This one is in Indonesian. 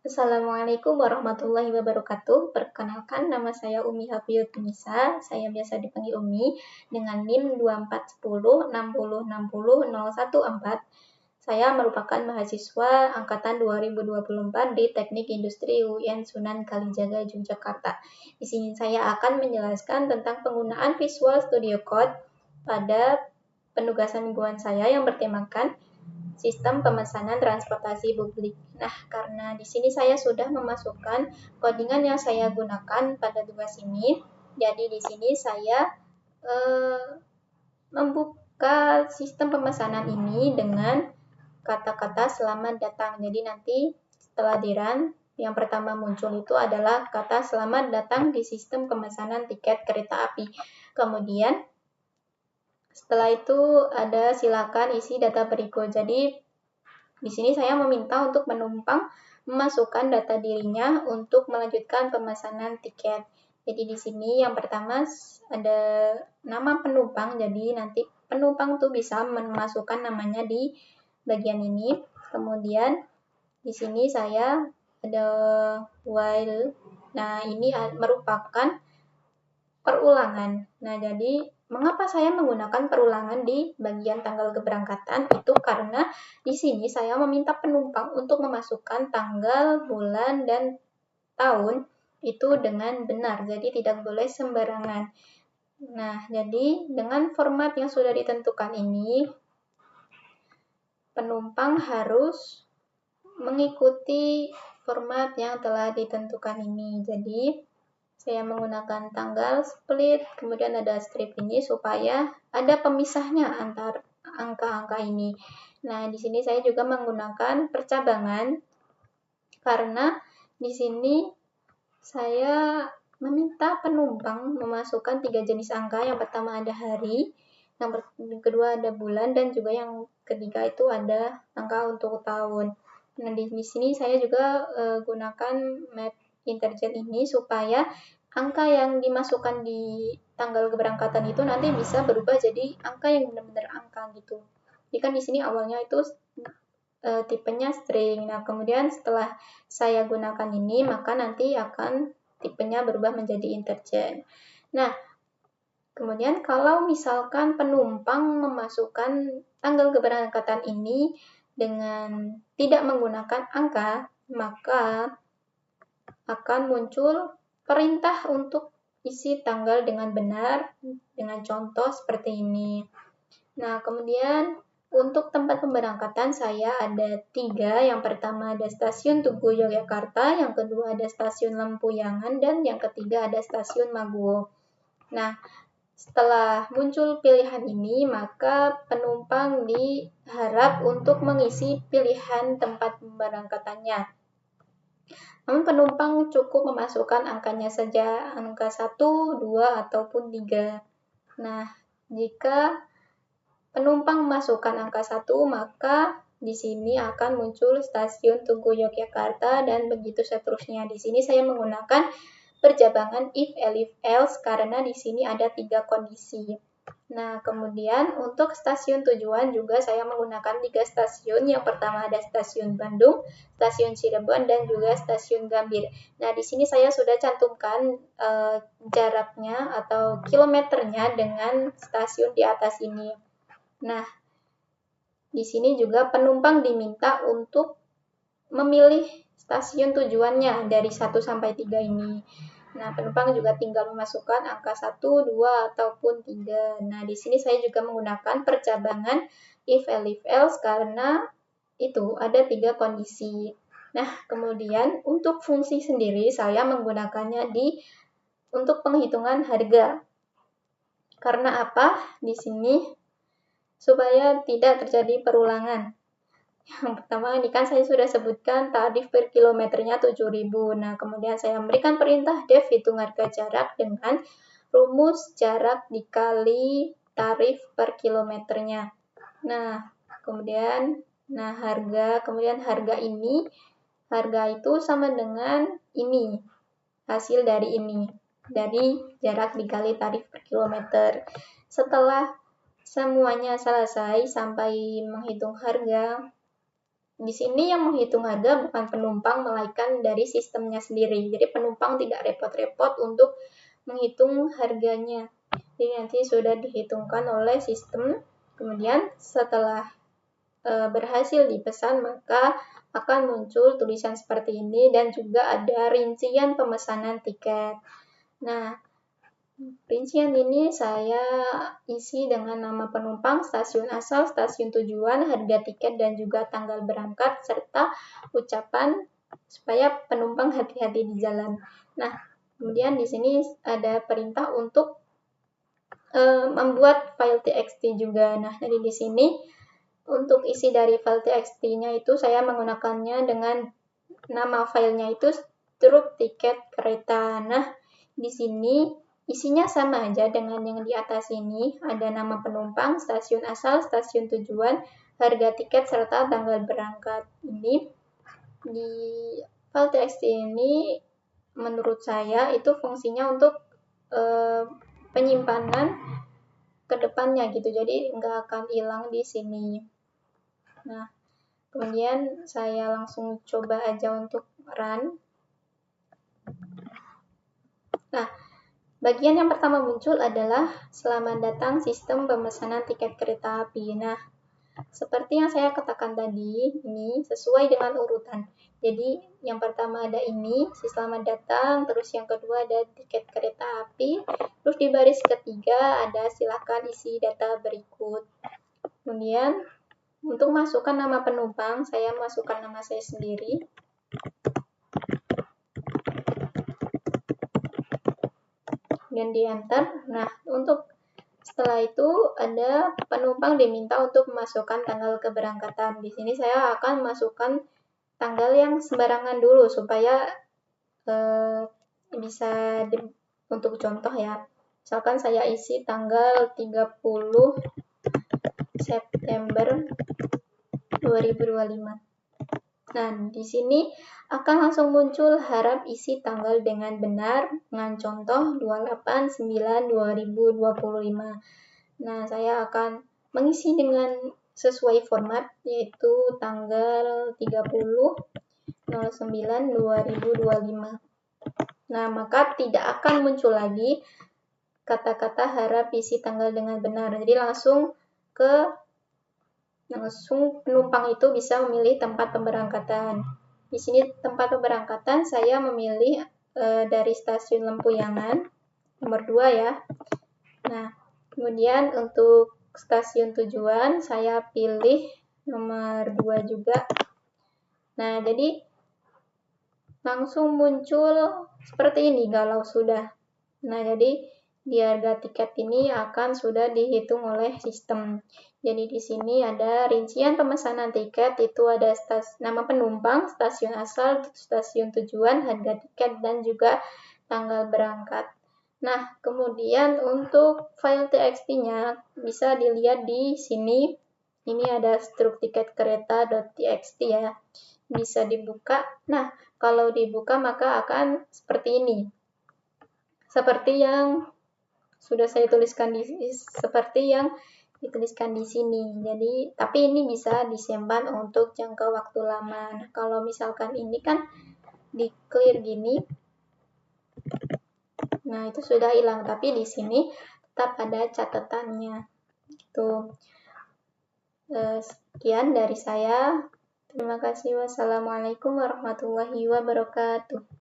Assalamualaikum warahmatullahi wabarakatuh. Perkenalkan, nama saya Umi Hafiyutunisa. Saya biasa dipanggil Umi dengan NIM 241060600114. Saya merupakan mahasiswa angkatan 2024 di Teknik Industri UIN Sunan Kalijaga, Yogyakarta. Di sini saya akan menjelaskan tentang penggunaan Visual Studio Code pada penugasan mingguan saya yang bertemakan sistem pemesanan transportasi publik. Nah, karena di sini saya sudah memasukkan codingan yang saya gunakan pada tugas ini, jadi di sini saya membuka sistem pemesanan ini dengan kata-kata selamat datang. Jadi nanti setelah di run, yang pertama muncul itu adalah kata selamat datang di sistem pemesanan tiket kereta api. Kemudian setelah itu ada silakan isi data berikut. Jadi di sini saya meminta untuk penumpang memasukkan data dirinya untuk melanjutkan pemesanan tiket. Jadi di sini yang pertama ada nama penumpang. Jadi nanti penumpang tuh bisa memasukkan namanya di bagian ini. Kemudian di sini saya ada while. Nah, ini merupakan perulangan. Nah, jadi mengapa saya menggunakan perulangan di bagian tanggal keberangkatan? Itu karena di sini saya meminta penumpang untuk memasukkan tanggal, bulan, dan tahun itu dengan benar. Jadi tidak boleh sembarangan. Nah, jadi dengan format yang sudah ditentukan ini, penumpang harus mengikuti format yang telah ditentukan ini. Jadi saya menggunakan tanggal split, kemudian ada strip ini supaya ada pemisahnya antar angka-angka ini. Nah, di sini saya juga menggunakan percabangan karena di sini saya meminta penumpang memasukkan 3 jenis angka. Yang pertama ada hari, yang kedua ada bulan, dan juga yang ketiga itu ada angka untuk tahun. Nah, di sini saya juga gunakan map interjet ini supaya angka yang dimasukkan di tanggal keberangkatan itu nanti bisa berubah jadi angka yang benar-benar angka gitu. Jadi kan di sini awalnya itu tipenya string. Nah, kemudian setelah saya gunakan ini, maka nanti akan tipenya berubah menjadi interjet. Nah, kemudian kalau misalkan penumpang memasukkan tanggal keberangkatan ini dengan tidak menggunakan angka, maka akan muncul perintah untuk isi tanggal dengan benar, dengan contoh seperti ini. Nah, kemudian untuk tempat pemberangkatan saya ada 3. Yang pertama ada stasiun Tugu Yogyakarta, yang kedua ada stasiun Lempuyangan, dan yang ketiga ada stasiun Maguwo. Nah, setelah muncul pilihan ini, maka penumpang diharap untuk mengisi pilihan tempat pemberangkatannya. Namun penumpang cukup memasukkan angkanya saja, angka 1, 2, ataupun 3. Nah, jika penumpang memasukkan angka 1, maka di sini akan muncul stasiun Tugu Yogyakarta dan begitu seterusnya. Di sini saya menggunakan percabangan if, elif, else karena di sini ada 3 kondisi. Nah, kemudian untuk stasiun tujuan juga saya menggunakan 3 stasiun. Yang pertama ada stasiun Bandung, stasiun Cirebon, dan juga stasiun Gambir. Nah, di sini saya sudah cantumkan jaraknya atau kilometernya dengan stasiun di atas ini. Nah, di sini juga penumpang diminta untuk memilih stasiun tujuannya dari 1 sampai 3 ini. Nah, penumpang juga tinggal memasukkan angka 1, 2, ataupun 3. Nah, di sini saya juga menggunakan percabangan if, elif, else karena itu ada 3 kondisi. Nah, kemudian untuk fungsi sendiri saya menggunakannya untuk penghitungan harga. Karena apa? Di sini supaya tidak terjadi perulangan. Yang pertama ini kan saya sudah sebutkan tarif per kilometernya 7.000. Nah, kemudian saya memberikan perintah def hitung harga jarak dengan rumus jarak dikali tarif per kilometernya. Nah, kemudian harga ini, harga itu sama dengan ini, hasil dari ini, dari jarak dikali tarif per kilometer. Setelah semuanya selesai sampai menghitung harga, di sini yang menghitung harga bukan penumpang, melainkan dari sistemnya sendiri. Jadi penumpang tidak repot-repot untuk menghitung harganya. Jadi nanti sudah dihitungkan oleh sistem. Kemudian setelah berhasil dipesan, maka akan muncul tulisan seperti ini dan juga ada rincian pemesanan tiket. Nah, rincian ini saya isi dengan nama penumpang, stasiun asal, stasiun tujuan, harga tiket, dan juga tanggal berangkat, serta ucapan supaya penumpang hati-hati di jalan. Nah, kemudian di sini ada perintah untuk membuat file txt juga. Nah, jadi di sini untuk isi dari file txt-nya itu saya menggunakannya dengan nama filenya itu struk tiket kereta. Nah, di sini isinya sama aja dengan yang di atas ini. Ada nama penumpang, stasiun asal, stasiun tujuan, harga tiket, serta tanggal berangkat. Ini di file txt ini menurut saya itu fungsinya untuk penyimpanan ke depannya gitu. Jadi nggak akan hilang di sini. Nah, kemudian saya langsung coba aja untuk run. Nah, bagian yang pertama muncul adalah selamat datang sistem pemesanan tiket kereta api. Nah, seperti yang saya katakan tadi, ini sesuai dengan urutan. Jadi, yang pertama ada ini, si selamat datang, terus yang kedua ada tiket kereta api, terus di baris ketiga ada silakan isi data berikut. Kemudian, untuk masukkan nama penumpang, saya masukkan nama saya sendiri. Dan di enter. Nah, untuk setelah itu ada penumpang diminta untuk memasukkan tanggal keberangkatan. Di sini saya akan masukkan tanggal yang sembarangan dulu supaya bisa untuk contoh ya. Misalkan saya isi tanggal 30 September 2025. Nah, di sini akan langsung muncul harap isi tanggal dengan benar dengan contoh 28/9/2025. Nah, saya akan mengisi dengan sesuai format yaitu tanggal 30/09/2025. Nah, maka tidak akan muncul lagi kata-kata harap isi tanggal dengan benar. Jadi langsung penumpang itu bisa memilih tempat pemberangkatan. Di sini tempat pemberangkatan saya memilih dari stasiun Lempuyangan, nomor 2 ya. Nah, kemudian untuk stasiun tujuan saya pilih nomor 2 juga. Nah, jadi langsung muncul seperti ini kalau sudah. Nah, jadi di harga tiket ini akan sudah dihitung oleh sistem. Jadi di sini ada rincian pemesanan tiket, itu ada nama penumpang, stasiun asal, stasiun tujuan, harga tiket, dan juga tanggal berangkat. Nah, kemudian untuk file txt-nya bisa dilihat di sini. Ini ada struk tiket kereta.txt ya. Bisa dibuka. Nah, kalau dibuka maka akan seperti ini. Seperti yang sudah saya tuliskan seperti yang dituliskan di sini. Jadi, tapi ini bisa disimpan untuk jangka waktu lama. Nah, kalau misalkan ini kan di clear gini, nah itu sudah hilang. Tapi di sini tetap ada catatannya. Itu. Sekian dari saya. Terima kasih. Wassalamualaikum warahmatullahi wabarakatuh.